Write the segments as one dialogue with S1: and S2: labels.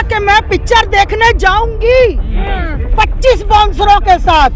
S1: बोला कि मैं पिक्चर देखने जाऊंगी 25 बाउंसरों के साथ,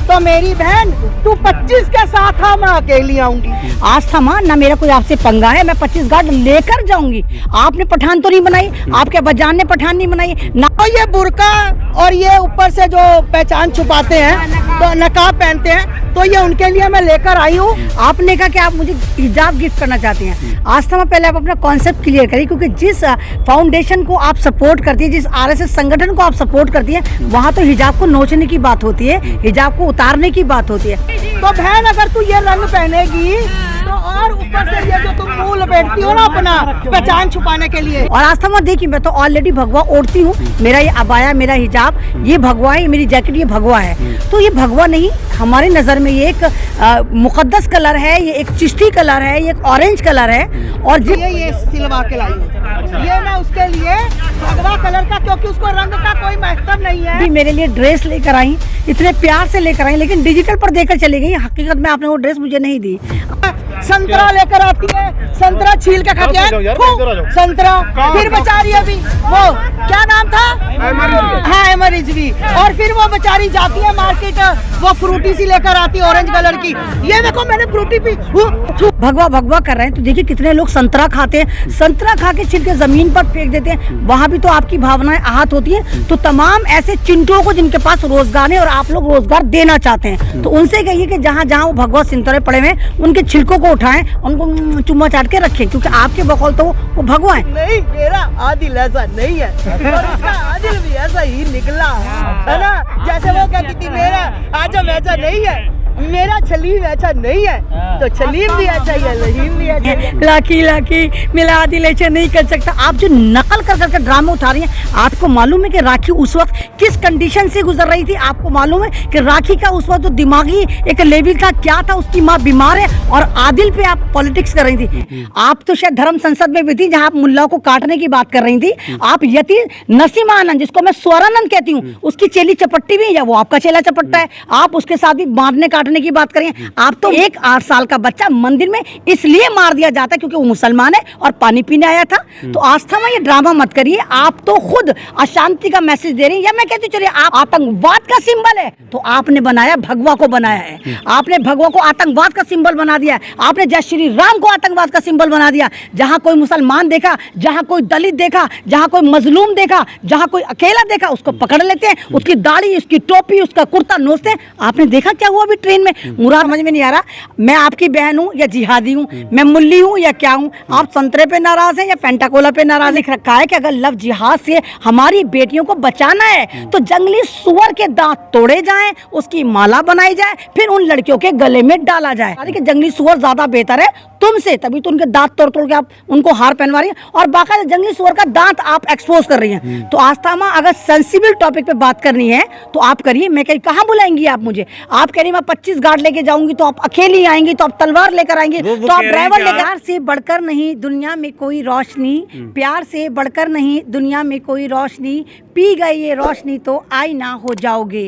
S1: तो मेरी बहन तू 25 के साथ आ, मैं अकेली आऊंगी।
S2: आज था मां ना मेरा कोई आपसे पंगा है, मैं 25 गार्ड लेकर जाऊंगी। आपने पठान तो नहीं बनाई, आपके अब्बाजान ने पठान नहीं बनाई ना।
S1: तो ये बुर्का और ये ऊपर से जो पहचान छुपाते हैं, तो नकाब पहनते हैं, तो ये उनके लिए मैं लेकर आई हूँ।
S2: आपने कहा कि आप मुझे हिजाब गिफ्ट करना चाहती हैं। आज था पहले आप अपना कॉन्सेप्ट क्लियर करिए, क्योंकि जिस फाउंडेशन को आप सपोर्ट करती है, जिस आरएसएस संगठन को आप सपोर्ट करती है, वहाँ तो हिजाब को नोचने की बात होती है, हिजाब को उतारने की बात होती है।
S1: तो बहन अगर तू ये रंग पहनेगी तो और ऊपर से ये जो तुम मुंह लपेटती हो ना अपना पहचान छुपाने के लिए।
S2: और आज तक देखिए मैं तो ऑलरेडी भगवा ओढ़ती हूँ, मेरा ये अबाया, मेरा हिजाब, ये भगवा है, मेरी जैकेट ये भगवा है। तो ये भगवा नहीं, हमारी नज़र में ये एक मुकद्दस कलर है, ये एक चिश्ती कलर है, ये एक ऑरेंज कलर है। और
S1: ये सिलवा के लाई हूँ, ये मैं उसके लिए भगवा कलर का, क्योंकि उसको रंग का कोई महत्व नहीं है।
S2: भी मेरे लिए ड्रेस लेकर आई, इतने प्यार से लेकर आई, लेकिन डिजिटल पर देकर चली गई। हकीकत में आपने वो ड्रेस मुझे नहीं दी।
S1: संतरा लेकर आती है, संतरा छील के खाती है, संतरा फिर बेचारी अभी वो क्या नाम था, हाँ एमरिजवी, और फिर वो बेचारी जाती है मार्केट, वो फ्रूटी सी लेकर आती है ऑरेंज कलर की। ये देखो मैंने फ्रूटी पी,
S2: भगवा भगवा कर रहे हैं। तो देखिए कितने लोग संतरा खाते हैं, संतरा खा के छिलके जमीन पर फेंक देते हैं, वहाँ भी तो आपकी भावनाएं आहत होती है। तो तमाम ऐसे चिंटुओं को जिनके पास रोजगार है और आप लोग रोजगार देना चाहते हैं, तो उनसे कहिए कि जहाँ जहाँ वो भगवा सिंतरे पड़े हुए हैं, उनके छिलकों को उठाएं, उनको चुम्मा चाट के रखें, क्योंकि आपके बकौल तो वो भगवा है।
S1: नहीं, मेरा आदिल ऐसा नहीं है, और इसका आदिल भी ऐसा ही निकला है ना। जैसे वो कहती थी मेरा आजम ऐसा नहीं है, मेरा छलीम ऐसा नहीं है, तो छलीम भी ऐसा ही है, लहीम भी ऐसा ही है।
S2: लाकी लाकी मेरा आदिल ऐसा नहीं कर सकता। आप जो नकल कर करके ड्रामे उठा रही हैं, आपको मालूम है कि राखी उस वक्त किस कंडीशन से गुजर रही थी? आपको मालूम है कि राखी का उस वक्त जो दिमागी एक लेवल का क्या था? उसकी माँ बीमार है और आदिल पे आप पॉलिटिक्स कर रही थी। आप तो शायद धर्म संसद में भी थी, जहाँ आप मुल्लाओं को काटने की बात कर रही थी। आप यति नसीमा आनंद, जिसको मैं स्वरानंद कहती हूँ, उसकी चेली चपट्टी भी है, वो आपका चेला चपट्टा है। आप उसके साथ भी मारने काटने की बात करें। आप तो एक 8 साल का बच्चा मंदिर में इसलिए मार दिया जाता है क्योंकि वो मुसलमान है और पानी पीने आया था। तो आस्था में ये ड्रामा मत करिए। आप तो खुद अशांति का मैसेज दे रही हैं, या मैं कहती चलिए आप आतंकवाद का सिंबल है, तो आपने बनाया भगवा को बनाया है। आपने भगवा को आतंकवाद का सिंबल बना दिया है। आपने जय श्री राम को आतंकवाद का सिंबल बना दिया। जहां कोई मुसलमान देखा, जहां कोई दलित देखा, जहां कोई मजलूम देखा, जहां कोई अकेला देखा, उसको पकड़ लेते हैं, उसकी दाढ़ी, उसकी टोपी, उसका कुर्ता नोचते हैं। आपने देखा क्या हुआ अभी ट्रेन में? मुराद समझ में नहीं आ रहा, मैं आपकी बहन हूँ या जिहादी हूँ, मैं मुल्ली हूँ या क्या हूँ? आप संतरे पे नाराज हैं या फेंटा कोला पे नाराज? लिख रखा है कि अगर लव जिहाद से हमारी बेटियों को बचाना है तो जंगली सुअर के दांत तोड़े जाएं, उसकी माला बनाई जाए, फिर उन लड़कियों के गले में डाला जाए। कि जंगली सुअर ज्यादा बेहतर है तुमसे, तभी तो उनके दांत तोड़ तोड़ के आप उनको हार पहनवा रही हैं, और बाकायदा जंगली सुअर का दांत आप एक्सपोज कर रही हैं। तो आस्था माँ, अगर सेंसिबल टॉपिक पे बात करनी है तो आप करिए। मैं कहीं कहाँ बुलाएंगी आप मुझे? आप कह रही मैं 25 गार्ड लेके जाऊंगी, तो आप अकेली आएंगी, तो आप तलवार लेकर आएंगी, तो आप ड्राइवर लेकर। प्यार से बढ़कर नहीं दुनिया में कोई रोशनी, प्यार से बढ़कर नहीं दुनिया में कोई रोशनी, पी गई ये रोशनी तो आईना हो जाओगे।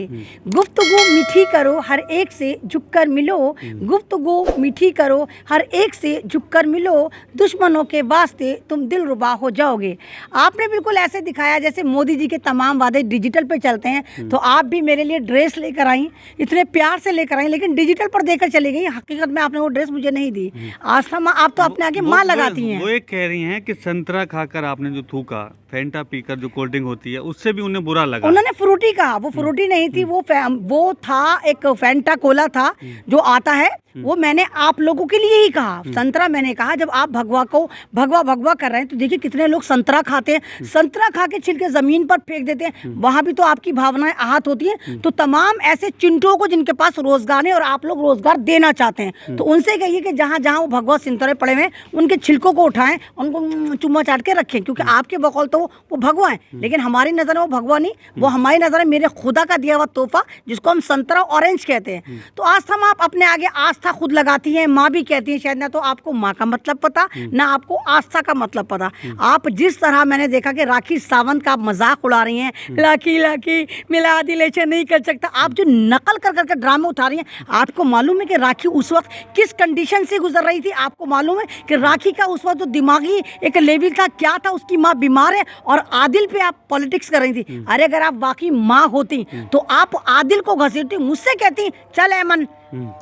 S2: गुफ्तगू मीठी करो, हर एक से झुककर मिलो, गुफ्तगू मीठी करो, हर एक से झुककर मिलो, दुश्मनों के वास्ते तुम दिलरुबा हो जाओगे। आपने बिल्कुल ऐसे दिखाया जैसे मोदी जी के तमाम वादे डिजिटल पे चलते हैं। तो आप भी मेरे लिए ड्रेस लेकर आई, इतने प्यार से लेकर आई, लेकिन डिजिटल पर देकर चली गई। हकीकत में आपने वो ड्रेस मुझे नहीं दी। आस्था माँ, आप तो अपने आगे माँ लगाती हैं।
S3: वो एक कह रही हैं कि संतरा खाकर आपने जो थूका, फेंटा पीकर जो कोल्ड ड्रिंक होती है, उससे भी उन्हें बुरा लगा।
S2: उन्होंने फ्रूटी कहा, वो फ्रूटी नहीं थी, वो था एक फेंटा कोला था जो आता है, वो मैंने आप लोगों के लिए ही कहा। संतरा मैंने कहा। जब आप भगवा को भगवा कर रहे हैं, तो देखिए कितने लोग संतरा खाते हैं, संतरा खा के छिलके जमीन पर फेंक देते हैं, वहां भी तो आपकी भावनाएं आहत होती हैं। तो तमाम ऐसे चिंटुओं को जिनके पास रोजगार है और आप लोग रोजगार देना चाहते हैं, तो उनसे कहिए कि जहां जहां वो भगवा सिंतरे पड़े हुए हैं, उनके छिलकों को उठाएं, उनको चुम्मा चाट के रखें, क्योंकि आपके बकौल तो वो भगवा है, लेकिन हमारी नजर में वो भगवा नहीं, वो हमारी नजर में मेरे खुदा का दिया हुआ तोहफा, जिसको हम संतरा ऑरेंज कहते हैं। तो आस्था में आप अपने आगे आस्था खुद लगाती हैं, माँ भी कहती है शायद ना तो आपको माँ का मतलब पता ना आपको आस्था का मतलब पता। आप जिस तरह मैंने देखा कि राखी सावंत का आप मजाक उड़ा रही हैं, लाखी लाखी मिला दिलेचे नहीं कर सकता, आप जो नकल कर करके ड्रामे उठा रही हैं, आपको मालूम है कि राखी उस वक्त किस कंडीशन से गुजर रही थी? आपको मालूम है कि राखी का उस वक्त जो दिमागी एक लेवल था क्या था? उसकी माँ बीमार है और आदिल पे आप पॉलिटिक्स कर रही थी। अरे अगर आप वाकई माँ होती तो आप आदिल को घसीटती, मुझसे कहती चल ऐमन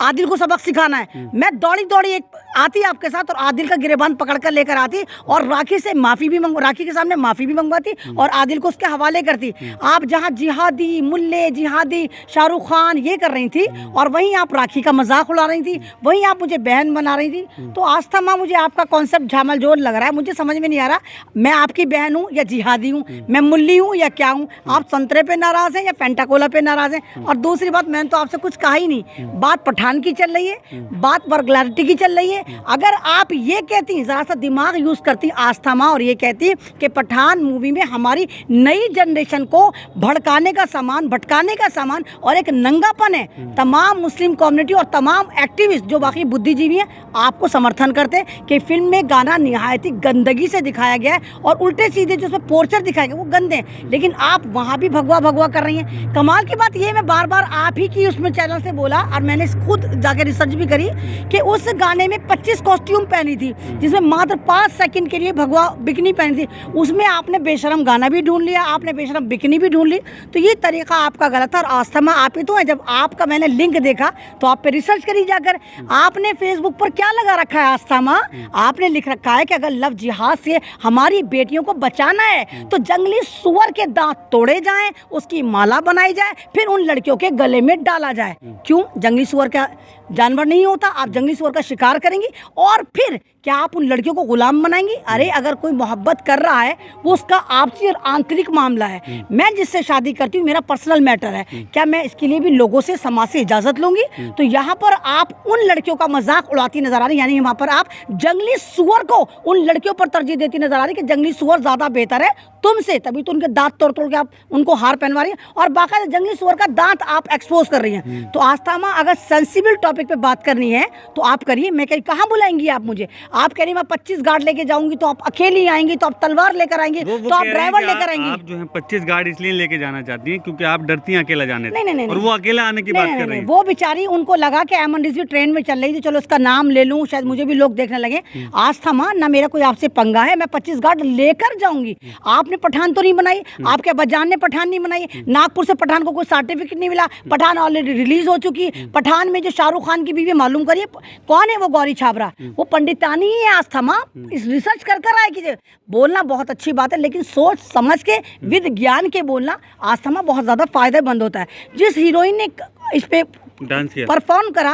S2: आदिल को सबक सिखाना है, मैं दौड़ी दौड़ी एक आती आपके साथ और आदिल का गिरेबान पकड़ कर लेकर आती और राखी से माफ़ी भी राखी के सामने माफ़ी भी मंगवाती और आदिल को उसके हवाले करती। आप जहां जिहादी मुल्ले जिहादी शाहरुख खान ये कर रही थी और वहीं आप राखी का मजाक उड़ा रही थी, वहीं आप मुझे बहन बना रही थी। तो आस्था माँ, मुझे आपका कॉन्सेप्ट झामल जोर लग रहा है, मुझे समझ में नहीं आ रहा मैं आपकी बहन हूँ या जिहादी हूँ, मैं मुल्ली हूँ या क्या हूँ? आप संतरे पे नाराज़ हैं या फेंटाकोला पे नाराज़ हैं? और दूसरी बात, मैंने तो आपसे कुछ कहा ही नहीं, बात पठान की चल रही है, बात बर्गलारिटी की चल रही है। अगर आप ये कहती, जरा सा दिमाग यूज करती आस्था माँ और ये कहती कि पठान मूवी में हमारी नई जनरेशन को भड़काने का सामान, भटकाने का सामान और एक नंगापन है, तमाम मुस्लिम कम्युनिटी और तमाम एक्टिविस्ट जो बाकी बुद्धिजीवी हैं आपको समर्थन करते हैं कि फिल्म में गाना निहायत ही गंदगी से दिखाया गया है और उल्टे सीधे जो उसमें पोर्चर दिखाए गए वो गंदे हैं, लेकिन आप वहाँ भी भगवा भगवा कर रही हैं। कमाल की बात ये, मैं बार बार आप ही की उसमें चैनल से बोला और मैंने खुद जाके रिसर्च भी करी कि उस गाने में 25 कॉस्ट्यूम पहनी थी जिसमें मात्र 5 सेकंड के लिए भगवा बिकनी पहनी थी, उसमें आपने बेशरम गाना भी ढूंढ लिया, आपने बेशरम बिकनी भी ढूंढ ली। तो ये तरीका आपका गलत था और आस्था माँ आप ही तो है। जब आपका मैंने लिंक देखा तो आप पे रिसर्च करी जाकर, आपने फेसबुक पर क्या लगा रखा है आस्था माँ? आपने लिख रखा है कि अगर लव जिहाद से हमारी बेटियों को बचाना है तो जंगली सुअर के दांत तोड़े जाएं, उसकी माला बनाई जाए, फिर उन लड़कियों के गले में डाला जाए। क्यों? जंगली सुअर का जानवर नहीं होता, आप जंगली सुअर का शिकार करेंगी और फिर क्या आप उन लड़कियों को गुलाम बनाएंगी? अरे अगर कोई मोहब्बत कर रहा है वो उसका आपसी और आंतरिक मामला है। मैं जिससे शादी करती हूँ मेरा पर्सनल मैटर है, क्या मैं इसके लिए भी लोगों से, समाज से इजाज़त लूंगी? तो यहाँ पर आप उन लड़कियों का मजाक उड़ाती नजर आ रही, यानी वहाँ पर आप जंगली सुअर को उन लड़कियों पर तरजीह देती नजर आ रही कि जंगली सुअर ज़्यादा बेहतर है तुमसे, तभी तो उनके दांत तोड़ तोड़ के आप उनको हार पहनवा रही हैं और बाकायदा जंगली सुअर का दांत आप एक्सपोज कर रही हैं। तो आस्था माँ, अगर सेंसिबल टॉपिक पे बात करनी है तो आप करिए, मैं कहीं कहाँ बुलाएंगी आप मुझे? आप कह रही मैं 25 गार्ड लेके जाऊंगी तो आप अकेली आएंगी, तो आप तलवार लेकर आएंगी, तो आप ड्राइवर लेकर आएंगी।
S3: आप जो है 25 गार्ड इसलिए लेके जाना चाहती हैं क्योंकि आप डरती हैं अकेला जाने से।
S2: नहीं,
S3: और वो अकेला आने की बात कर रही हैं।
S2: वो बेचारी, उनको लगा कि ऐमन रिजवी ट्रेन में चल रही थी, चलो उसका नाम ले लूं, शायद मुझे भी लोग देखने लगे। आस्था माँ, ना मेरा कोई आपसे पंगा है, मैं 25 गार्ड लेकर जाऊंगी। आपने पठान तो नहीं बनाई, आपके अब्बाजान ने पठान नहीं बनाई, नागपुर से पठान को कोई सर्टिफिकेट नहीं मिला, पठान ऑलरेडी रिलीज हो चुकी। पठान में जो शाहरुख खान की बीवी, मालूम करिए कौन है वो, गौरी छाबरा, वो पंडितानी ही है। आस्था माँ, इस रिसर्च कर आए कि बोलना बहुत अच्छी बात है लेकिन सोच समझ के विद ज्ञान के बोलना आस्था माँ बहुत ज्यादा फायदेमंद होता है। जिस हीरोइन ने इस पे
S3: डांस किया,
S2: परफॉर्म करा,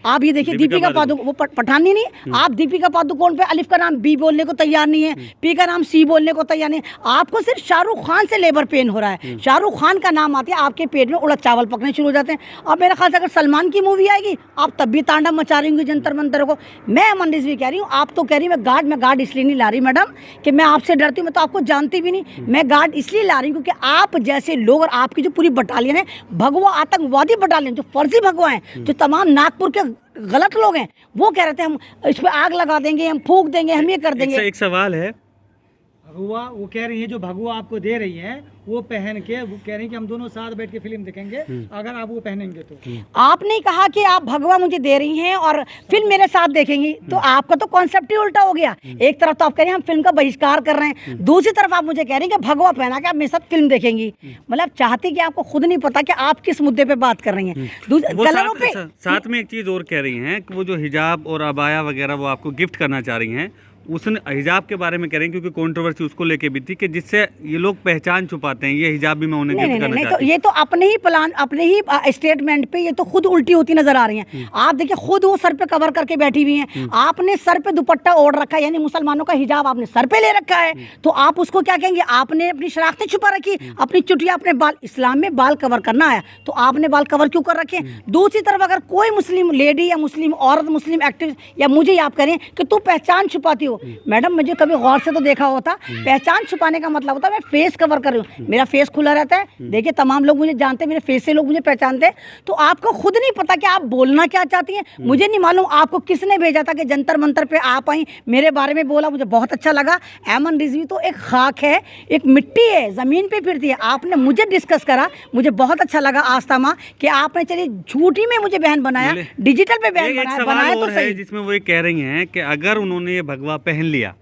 S2: आप ये देखिए दीपिका पादुकोण, वो पठानी नहीं, आप दीपिका पादुकोण पे अलिफ का नाम बी बोलने को तैयार नहीं है, पी का नाम सी बोलने को तैयार नहीं है। आपको सिर्फ शाहरुख खान से लेबर पेन हो रहा है, शाहरुख खान का नाम आते हैं आपके पेट में उड़द चावल पकने शुरू हो जाते हैं। अब मेरा ख्याल से अगर सलमान की मूवी आएगी आप तब भी तांडव मचा रही होंगी जंतर मंतर को। मैं अमन रिजवी कह रही हूँ, आप तो कह रही मैं गार्ड इसलिए नहीं ला रही मैडम कि मैं आपसे डरती हूँ, मैं तो आपको जानती भी नहीं। मैं गार्ड इसलिए ला रही हूँ क्योंकि आप जैसे लोग और आपकी जो पूरी बटालियन है, भगवा आतंकवादी बटालियन, जो फर्जी भगवा है, जो तमाम नागपुर के गलत लोग हैं, वो कह रहे थे हम इस पे आग लगा देंगे, हम फूंक देंगे, हम ये कर देंगे।
S3: एक सवाल है,
S4: भगवा वो कह रही है, जो भगवा आपको दे रही है वो पहन के वो कह रही है कि हम दोनों साथ बैठ के फिल्म देखेंगे अगर आप वो पहनेंगे तो।
S2: आपने कहा कि आप भगवा मुझे दे रही हैं और फिल्म मेरे साथ देखेंगी, तो आपका तो कॉन्सेप्ट ही उल्टा हो गया। एक तरफ तो आप कह रहे हैं हम फिल्म का बहिष्कार कर रहे हैं, दूसरी तरफ आप मुझे कह रहे हैं कि भगवा पहना के आप मेरे साथ फिल्म देखेंगी। मतलब चाहती कि आपको खुद नहीं पता कि आप किस मुद्दे पे बात कर रही हैं। कलरों पे
S3: साथ में एक चीज और कह रही हैं कि वो जो हिजाब और अबाया वगैरह वो आपको गिफ्ट करना चाह रही हैं, उसने हिजाब के बारे में कह रहे हैं क्योंकि कंट्रोवर्सी उसको लेके भी थी कि जिससे ये लोग पहचान छुपाते हैं, ये हिजाब भी मैं उन्हें गिफ्ट करना चाहती हूं।
S2: तो ये तो अपने ही प्लान, अपने ही स्टेटमेंट पे ये तो खुद उल्टी होती नजर आ रही हैं। आप देखिए खुद वो सर पे कवर करके बैठी हुई हैं, आपने सर पे दुपट्टा ओढ़ रखा है, यानी मुसलमानों का हिजाब आपने सर पे ले रखा है, तो आप उसको क्या कहेंगे? आपने अपनी शराख्तें छुपा रखी, अपनी चुटिया, अपने बाल, इस्लाम में बाल कवर करना है तो आपने बाल कवर क्यों कर रखे? दूसरी तरफ अगर कोई मुस्लिम लेडी या मुस्लिम औरत, मुस्लिम एक्टिविस्ट या मुझे आप करें कि तू पहचान छुपाती हो, हो। मैडम मुझे कभी गौर से तो देखा होता, पहचान छुपाने का मतलब होता है मैं फेस कवर कर रही हूँ, मेरा फेस खुला रहता है। देखिए तमाम लोग मुझे जानते हैं, मेरे फेस से लोग मुझे पहचानते हैं। तो आपको खुद नहीं पता कि आप बोलना क्या चाहती हैं। मुझे नहीं मालूम आपको किसने भेजा था कि जंतर मंतर पे आप आई, मेरे बारे में बोला, मुझे बहुत अच्छा लगा। ऐमन रिजवी तो एक खाक है, एक मिट्टी है, ज़मीन पे फिरती है। आपने मुझे डिस्कस करा, मुझे बहुत अच्छा लगा आस्था माँ कि आपने चलिए झूठी में मुझे बहन बनाया, डिजिटल पे बहन बनाया तो सही।
S3: जिसमें वो ये कह रही हैं कि अगर उन्होंने ये भगवा पहन लिया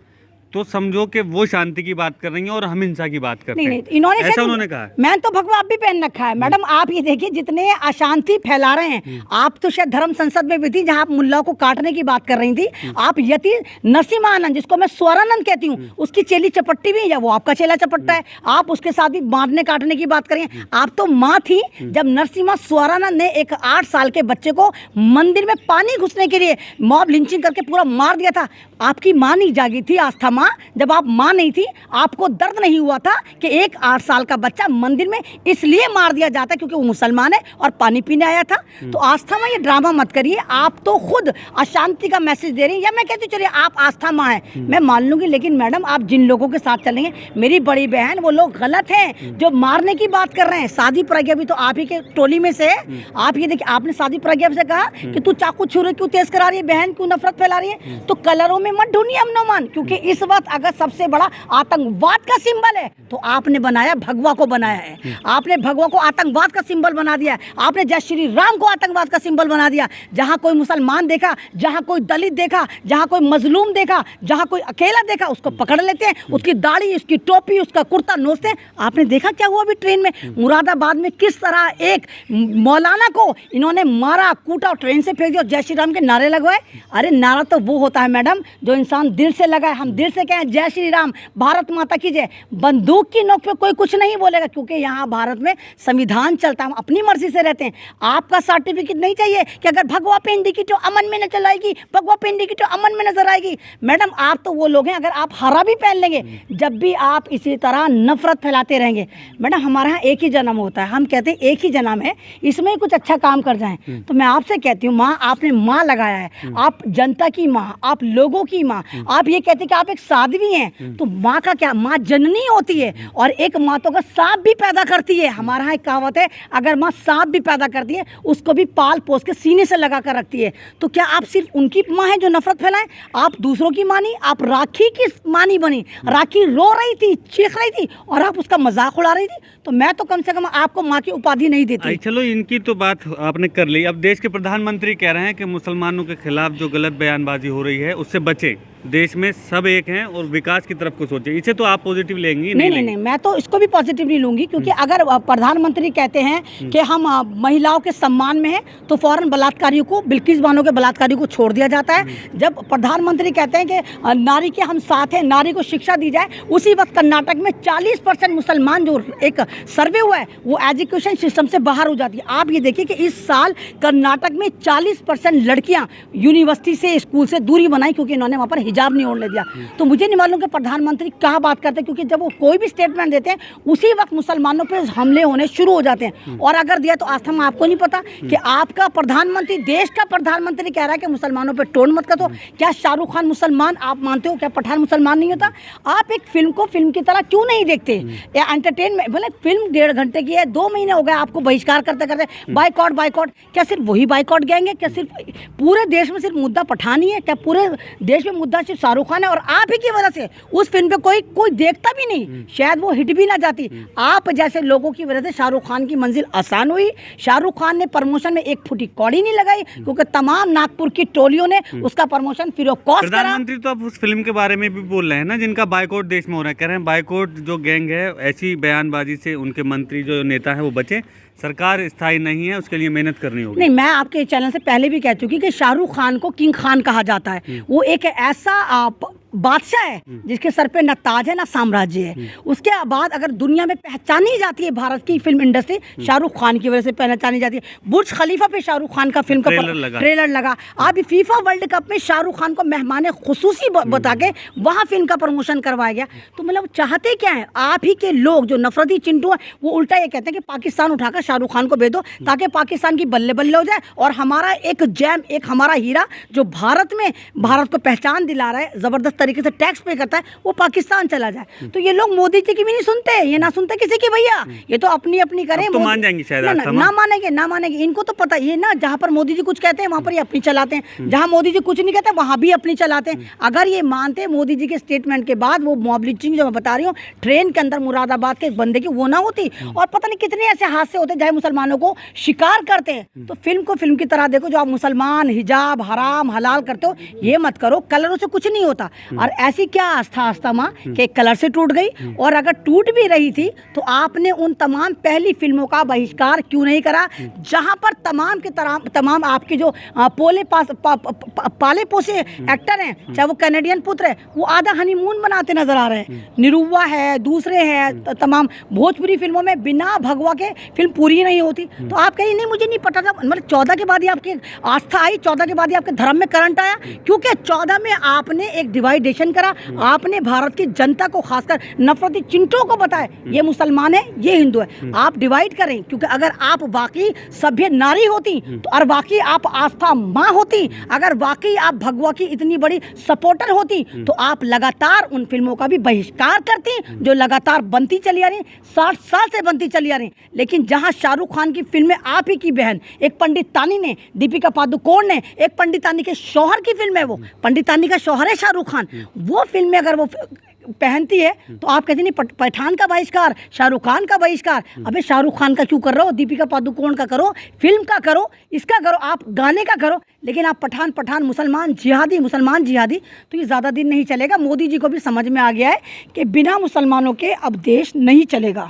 S3: तो समझो कि वो शांति की बात कर रही हैं और हम हिंसा की बात करते हैं।
S2: नहीं, इन्होंने
S3: ऐसा उन्होंने कहा।
S2: मैं तो भगवा आप भी पहन रखा है। मैडम आप ये देखिए जितने अशांति फैला रहे हैं, आप तो शायद धर्म संसद में भी थी जहां आप मुल्ला को काटने की बात कर रही थी। आप यति नरसिम्हा आनंद, जिसको मैं स्वरानंद कहती हूँ, उसकी चेली चपट्टी भी है, वो आपका चेला चपट्टा है। आप उसके साथ भी मारने काटने की बात करें। आप तो माँ थी जब नरसिम्हा स्वरानंद ने एक 8 साल के बच्चे को मंदिर में पानी घुसने के लिए मॉब लिंचिंग करके पूरा मार दिया था। आपकी माँ नहीं जागी थी आस्था माँ, जब आप माँ नहीं थी आपको दर्द नहीं हुआ था कि एक 8 साल का बच्चा मंदिर में इसलिए मार दिया जाता क्योंकि वो मुसलमान है और पानी पीने आया था। तो आस्था माँ ये ड्रामा मत करिए, आप तो खुद अशांति का मैसेज दे रही हैं। या मैं कहती चलिए आप आस्था माँ है, मैं मान लूंगी, लेकिन मैडम आप जिन लोगों के साथ चलेंगे, मेरी बड़ी बहन, वो लोग गलत हैं जो मारने की बात कर रहे हैं। शादी प्रज्ञा भी तो आप ही के टोली में से है। आप ये देखिए, आपने शादी प्रज्ञा से कहा कि तू चाकू छुरी क्यों तेज करा रही है, बहन क्यों नफरत फैला रही है। तो कलरों में मत ढूंढिए अमनोमान, क्योंकि इस वक्त अगर सबसे बड़ा आतंकवाद का सिंबल है तो आपने बनाया, भगवा को बनाया है। आपने भगवा को आतंकवाद का सिंबल बना दिया है। आपने जय श्री राम को आतंकवाद का सिंबल बना दिया। जहां कोई मुसलमान देखा, जहां कोई दलित देखा, जहां कोई मजलूम देखा, जहां कोई अकेला देखा, उसको पकड़ लेते हैं, उसकी दाढ़ी, उसकी टोपी, उसका कुर्ता नोचते हैं। आपने देखा क्या हुआ अभी ट्रेन में मुरादाबाद में, किस तरह एक मौलाना को इन्होंने मारा, कूटा और ट्रेन से फेंक दिया, जय श्री राम के नारे लगवाए। अरे नारा तो वो होता है मैडम जो इंसान दिल से लगाए। हम दिल से कहें जय श्री राम, भारत माता की जय, बंदूक की नोक पे कोई कुछ नहीं बोलेगा, क्योंकि यहाँ भारत में संविधान चलता है, हम अपनी मर्जी से रहते हैं। आपका सर्टिफिकेट नहीं चाहिए कि अगर भगवा पेंडी की तो अमन में नजर आएगी, भगवा पेंडी की तो अमन में नजर आएगी। मैडम आप तो वो लोग हैं, अगर आप हरा भी पहन लेंगे, जब भी आप इसी तरह नफरत फैलाते रहेंगे। मैडम हमारे यहाँ एक ही जन्म होता है, हम कहते हैं एक ही जन्म है, इसमें कुछ अच्छा काम कर जाएं। तो मैं आपसे कहती हूँ माँ, आपने माँ लगाया है, आप जनता की माँ, आप लोगों की माँ, आप ये कहते हैं कि आप एक साध्वी हैं, तो माँ का क्या, माँ जननी होती है और एक माँ तो अगर सांप भी पैदा करती है। हमारा यहाँ एक कहावत है, अगर माँ सांप भी पैदा करती है उसको भी पाल पोस के सीने से लगा कर रखती है। तो क्या आप सिर्फ उनकी माँ है जो नफरत फैलाएं? आप दूसरों की माँ नहीं, आप राखी की माँ नहीं बनी। राखी रो रही थी, चीख रही थी और आप उसका मजाक उड़ा रही थी। तो मैं तो कम से कम आपको माँ की उपाधि नहीं देती।
S3: चलो इनकी तो बात आपने कर ली। अब देश के प्रधानमंत्री कह रहे हैं कि मुसलमानों के खिलाफ जो गलत बयानबाजी हो रही है उससे बचें, देश में सब एक हैं और विकास की तरफ को सोचें। इसे तो आप पॉजिटिव लेंगी?
S2: नहीं, मैं तो इसको भी पॉजिटिवली लूंगी, क्योंकि अगर प्रधानमंत्री कहते हैं कि हम महिलाओं के सम्मान में हैं तो फौरन बलात्कारियों को, बिल्किस बानो के बलात्कारियों को छोड़ दिया जाता है। जब प्रधानमंत्री कहते हैं कि नारी के हम साथ हैं, नारी को शिक्षा दी जाए, उसी वक्त कर्नाटक में 40% मुसलमान, जो एक सर्वे हुआ है, वो एजुकेशन सिस्टम से बाहर हो जाती है। आप ये देखिए कि इस साल कर्नाटक में 40% लड़कियां यूनिवर्सिटी से, स्कूल से दूरी बनाई क्योंकि इन्होंने वहाँ पर हिजाब नहीं ओढ़ने दिया। तो मुझे नहीं मालूम कि प्रधानमंत्री क्या बात करते हैं, क्योंकि जब वो कोई भी स्टेटमेंट देते हैं उसी वक्त मुसलमानों पर हमले होने शुरू हो जाते हैं। और अगर दिया तो आस्था में आपको नहीं पता कि आपका प्रधानमंत्री, देश का प्रधानमंत्री कह रहा है कि मुसलमानों पर टोन मत करो। क्या शाहरुख खान मुसलमान आप मानते हो? क्या पठान मुसलमान नहीं होता? आप एक फिल्म को फिल्म की तरह क्यों नहीं देखते? या एंटरटेनमेंट, भले फिल्म 1.5 घंटे की है, 2 महीने हो गए आपको बहिष्कार करते करते, बाइकआउट। क्या सिर्फ वही बाइकआउट गएंगे? क्या सिर्फ पूरे देश में सिर्फ मुद्दा पठान ही है? क्या पूरे देश में मुद्दा सिर्फ शाहरुख खान है? और आप ही की वजह से उस फिल्म पे कोई देखता भी नहीं, शायद वो हिट भी ना जाती। आप जैसे लोगों की वजह से शाहरुख खान की मंजिल आसान हुई। शाहरुख खान ने प्रमोशन में एक फुटी कौड़ी नहीं लगाई, क्योंकि तमाम नागपुर की टोलियों ने उसका प्रमोशन फ्री ऑफ कॉस्ट करा।
S3: प्रधानमंत्री तो अब उस फिल्म के बारे में भी बोल रहे हैं ना जिनका बाइकआउट देश में हो रहा है। कह रहे हैं बाइकआउट जो गैंग है, ऐसी बयानबाजी से उनके मंत्री जो नेता है वो बचे। सरकार स्थायी नहीं है, उसके लिए मेहनत करनी होगी।
S2: नहीं, मैं आपके चैनल से पहले भी कह चुकी कि शाहरुख खान को किंग खान कहा जाता है। वो एक ऐसा बादशाह है जिसके सर पे ना ताज है ना साम्राज्य है। उसके बाद अगर दुनिया में पहचानी जाती है भारत की फिल्म इंडस्ट्री, शाहरुख खान की वजह से पहचानी जाती है। बुर्ज खलीफा पे शाहरुख खान का फिल्म का ट्रेलर लगा। अभी फीफा वर्ल्ड कप में शाहरुख खान को मेहमान खुसूसी बता के वहाँ फिल्म का प्रमोशन करवाया गया। तो मतलब चाहते क्या है? आप ही के लोग जो नफरती चिंटू हैं वो उल्टा ये कहते हैं कि पाकिस्तान उठाकर शाहरुख खान को भेजो ताकि पाकिस्तान की बल्ले बल्ले हो जाए और हमारा एक जैम, एक हमारा हीरा जो भारत में भारत को पहचान दिला रहा है, जबरदस्त तरीके से टैक्स पे करता है वो पाकिस्तान चला जाए। तो ये लोग मोदी जी की भी नहीं सुनते, ये ना सुनते किसी की भैया, ये तो अपनी अपनी करें।
S3: तो मान जाएंगे शायद
S2: ना,
S3: आज
S2: ना,
S3: समाज।
S2: ना मानेंगे, ना मानेंगे। इनको तो पता ये ना, जहाँ पर मोदी जी कुछ कहते हैं वहाँ पर ये अपनी चलाते हैं, जहाँ मोदी जी कुछ नहीं कहते वहाँ भी अपनी चलाते हैं। अगर ये मानते मोदी जी के स्टेटमेंट के बाद वो मॉब लिंचिंग जो मैं बता रही हूँ ट्रेन के अंदर मुरादाबाद के एक बंदे की, वो ना होती, और पता नहीं कितने ऐसे हादसे होते जहाँ मुसलमानों को शिकार करते हैं। तो फिल्म को फिल्म की तरह देखो, जो आप मुसलमान हिजाब हराम हलाल करते हो ये मत करो। कलरों से कुछ नहीं होता। और ऐसी क्या आस्था माँ कि कलर से टूट गई, और अगर टूट भी रही थी तो आपने उन तमाम पहली फिल्मों का बहिष्कार क्यों नहीं करा, जहां पर तमाम के तमाम आपके जो पाले पोसे एक्टर हैं, चाहे वो कैनेडियन पुत्र है, वो आधा हनीमून बनाते नजर आ रहे हैं। निरुवा है, दूसरे हैं, तमाम भोजपुरी फिल्मों में बिना भगवा के फिल्म पूरी नहीं होती। तो आप कहिए नहीं मुझे नहीं पता था, मतलब 14 के बाद ही आपकी आस्था आई, 14 के बाद ही आपके धर्म में करंट आया, क्योंकि 14 में आपने एक डिवाइडेशन करा। आपने भारत की जनता को, खासकर नफरती चिंटों को बताया ये मुसलमान है ये हिंदू है। आप डिवाइड करें, क्योंकि अगर आप वाकई सभ्य नारी होती तो, और वाकई आप आस्था माँ होती, अगर वाकई आप भगवा की इतनी बड़ी सपोर्टर होती तो आप लगातार उन फिल्मों का भी बहिष्कार करती जो लगातार बनती चली आ रही, 60 साल से बनती चली आ रही। लेकिन जहां शाहरुख खान की फिल्में, आप ही की बहन एक पंडितानी ने, दीपिका पादुकोण ने, एक पंडितानी के शौहर की फिल्म है, वो पंडितानी का शौहर है शाहरुख खान, वो फिल्में अगर वो पहनती है तो आप कहते नहीं पठान का बहिष्कार, शाहरुख खान का बहिष्कार। अबे शाहरुख खान का क्यों कर रहे हो, दीपिका पादुकोण का करो, फिल्म का करो, इसका करो, आप गाने का करो, लेकिन आप पठान मुसलमान जिहादी तो ये ज़्यादा दिन नहीं चलेगा। मोदी जी को भी समझ में आ गया है कि बिना मुसलमानों के अब देश नहीं चलेगा।